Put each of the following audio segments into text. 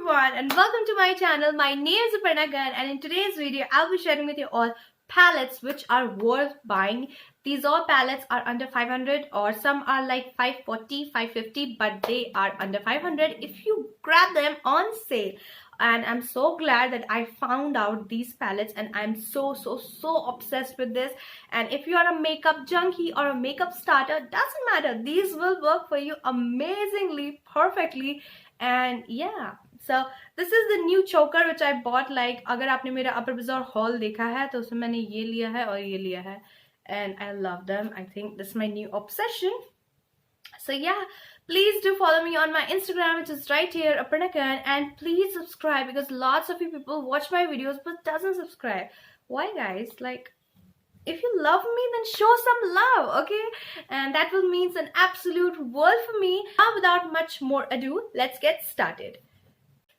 everyone and welcome to my channel. My name is Aparna and in today's video I'll be sharing with you all palettes which are worth buying. These all palettes are under 500 or some are like 540, 550, but they are under 500 if you grab them on sale. And I'm so glad that I found out these palettes and I'm so obsessed with this. And if you are a makeup junkie or a makeup starter, doesn't matter, these will work for you amazingly, perfectly. And yeah, so this is the new choker which I bought. Like अगर आपने मेरा upper bazaar haul देखा है तो उसमें मैंने ये लिया है और ये लिया है and I love them. I think this is my new obsession. So yeah, please do follow me on my Instagram, which is right here, Aparna, and please subscribe because lots of you people watch my videos but doesn't subscribe. Why, guys? Like, if you love me, then show some love, okay? And that will mean an absolute world for me. Now, without much more ado, let's get started.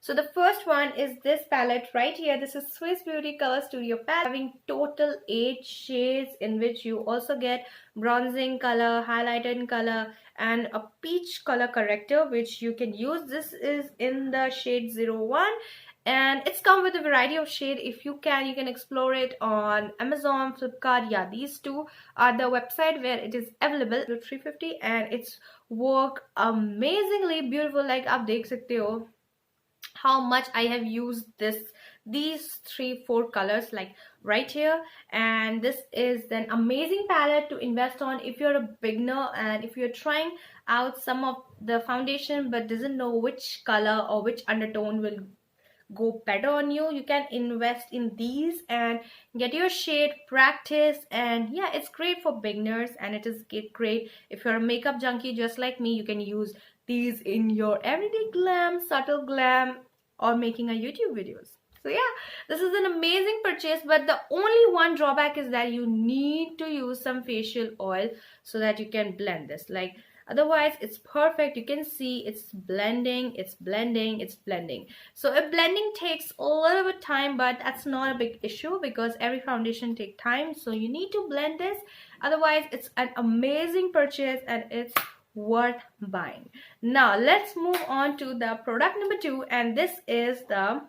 So the first one is this palette right here. This is Swiss Beauty Color Studio palette, having total 8 shades, in which you also get bronzing color, highlighted color, and a peach color corrector which you can use. This is in the shade 01 and it's come with a variety of shade. If you can explore it on Amazon, Flipkart. Yeah, these two are the website where it is available. 350 and it's work amazingly beautiful. Like आप देख सकते हो how much I have used these 3-4 colors like right here. And this is an amazing palette to invest on if you're a beginner and if you're trying out some of the foundation but doesn't know which color or which undertone will go better on you. You can invest in these and get your shade, practice, and yeah, it's great for beginners and it is great if you're a makeup junkie just like me. You can use these in your everyday glam, subtle glam, or making a YouTube videos. So yeah, this is an amazing purchase, but the only one drawback is that you need to use some facial oil so that you can blend this. Like otherwise it's perfect. You can see it's blending, it's blending, it's blending. So if blending takes a little bit time, but that's not a big issue because every foundation takes time. So you need to blend this. Otherwise it's an amazing purchase and it's worth buying. Now let's move on to the product number 2, and this is the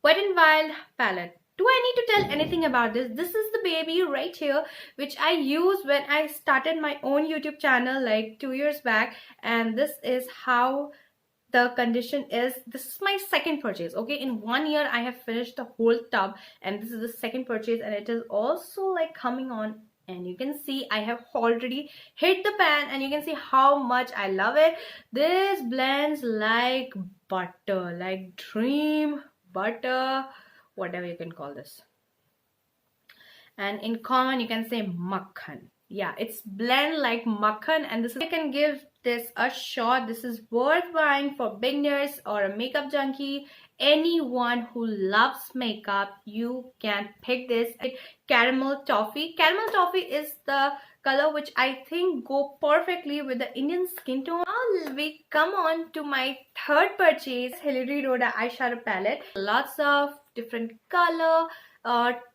Wet n Wild palette. Do I need to tell anything about this? This is the baby right here which I used when I started my own YouTube channel like 2 years back, and this is how the condition is. This is my second purchase. Okay, in 1 year I have finished the whole tub and this is the second purchase, and it is also like coming on. And you can see I have already hit the pan and you can see how much I love it. This blends like butter, like dream butter, whatever you can call this. And in common you can say makhan. Yeah, it's blend like makhan, and this is, you can give this a shot. This is worth buying for beginners or a makeup junkie. Anyone who loves makeup, you can pick this. Caramel toffee. Caramel toffee is the color which I think go perfectly with the Indian skin tone. Now we come on to my third purchase, Hilary Rhoda eyeshadow palette. Lots of different color,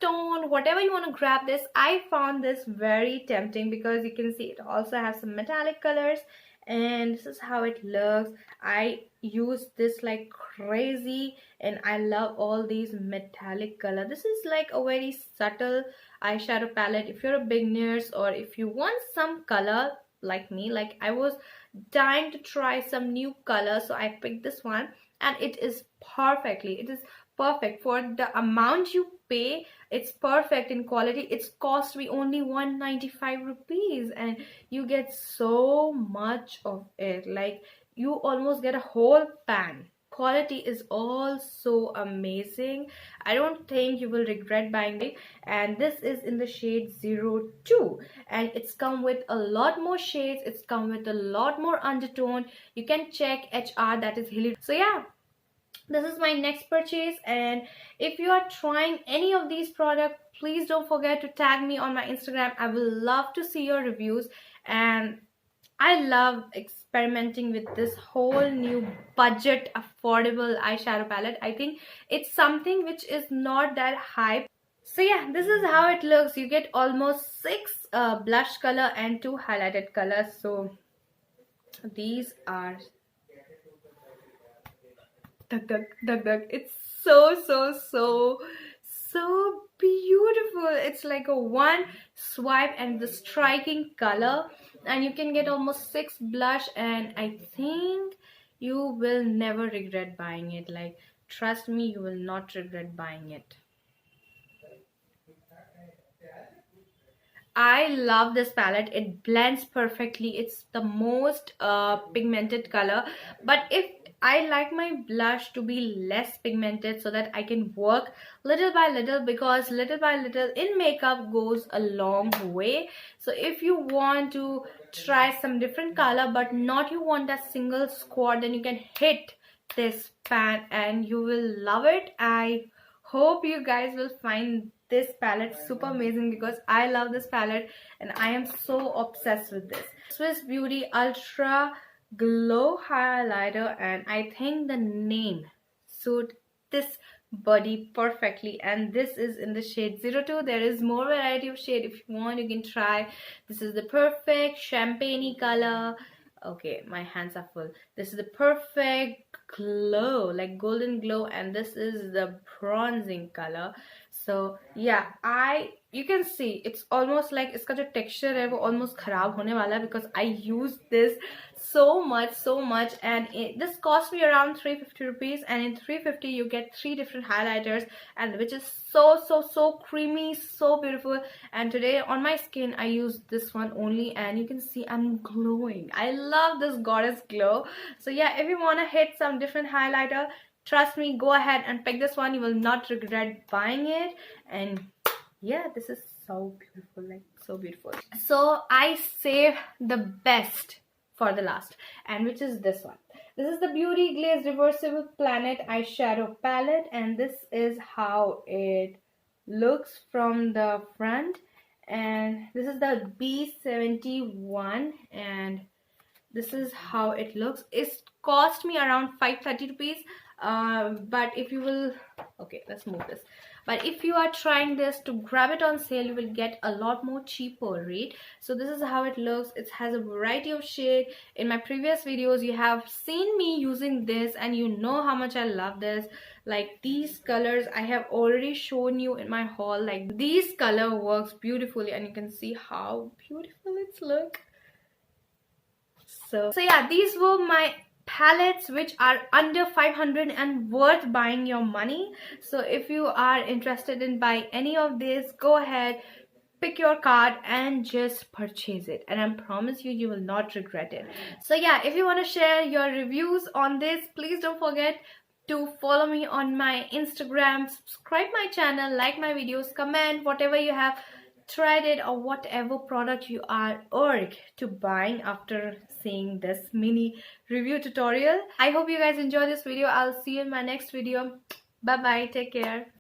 tone, whatever you want to grab this. I found this very tempting because you can see it also has some metallic colors and this is how it looks. I use this like crazy and I love all these metallic color. This is like a very subtle eyeshadow palette if you're a beginner or if you want some color like me. Like I was dying to try some new color, so I picked this one and it is perfect for the amount you pay. It's perfect in quality. It's cost me only 195 rupees and you get so much of it. Like you almost get a whole pan. Quality is also amazing. I don't think you will regret buying it. And this is in the shade 02 and it's come with a lot more shades. It's come with a lot more undertone. You can check HR, that is Hilary. So yeah, this is my next purchase, and if you are trying any of these products, please don't forget to tag me on my Instagram. I will love to see your reviews, and I love experimenting with this whole new budget affordable eyeshadow palette. I think it's something which is not that hype. So yeah, this is how it looks. You get almost 6 blush color and 2 highlighted colors. So these are Dug dug dug dug. It's so beautiful. It's like a one swipe and the striking color, and you can get almost 6 blush, and I think you will never regret buying it. Like, trust me, you will not regret buying it. I love this palette. It blends perfectly. It's the most pigmented color. But if I like my blush to be less pigmented so that I can work little by little, because little by little in makeup goes a long way. So if you want to try some different color but not you want a single squad, then you can hit this pan and you will love it. I hope you guys will find this palette super amazing, because I love this palette and I am so obsessed with this. Swiss Beauty Ultra Glow Highlighter, and I think the name suit this body perfectly, and this is in the shade 02. There is more variety of shade. If you want, you can try. This is the perfect champagne color. Okay, my hands are full. This is the perfect glow, like golden glow, and this is the bronzing color. So yeah, you can see it's almost like इसका जो texture है वो almost खराब होने वाला है, because I use this so much, and this cost me around 350 rupees, and in 350 you get 3 different highlighters, and which is so creamy, so beautiful. And today on my skin I use this one only, and you can see I'm glowing. I love this goddess glow. So yeah, if you want to hit some different highlighter, trust me, go ahead and pick this one. You will not regret buying it. And yeah, this is so beautiful, like so beautiful. So I save the best for the last, and which is this one. This is the Beauty Glaze Reversible Planet Eyeshadow Palette, and this is how it looks from the front. And this is the B71, and this is how it looks. It cost me around 530 rupees, but if you will, okay, let's move this. But if you are trying this to grab it on sale, you will get a lot more cheaper, right? So this is how it looks. It has a variety of shade. In my previous videos you have seen me using this, and you know how much I love this. Like these colors I have already shown you in my haul. Like these color works beautifully, and you can see how beautiful it's look. So yeah, these were my palettes which are under 500 and worth buying your money. So if you are interested in buying any of these, go ahead, pick your card and just purchase it, and I promise you, you will not regret it. So yeah, if you want to share your reviews on this, please don't forget to follow me on my Instagram, subscribe my channel, like my videos, comment whatever you have tried it or whatever product you are urged to buying after seeing this mini review tutorial. I hope you guys enjoy this video. I'll see you in my next video. Bye bye, take care.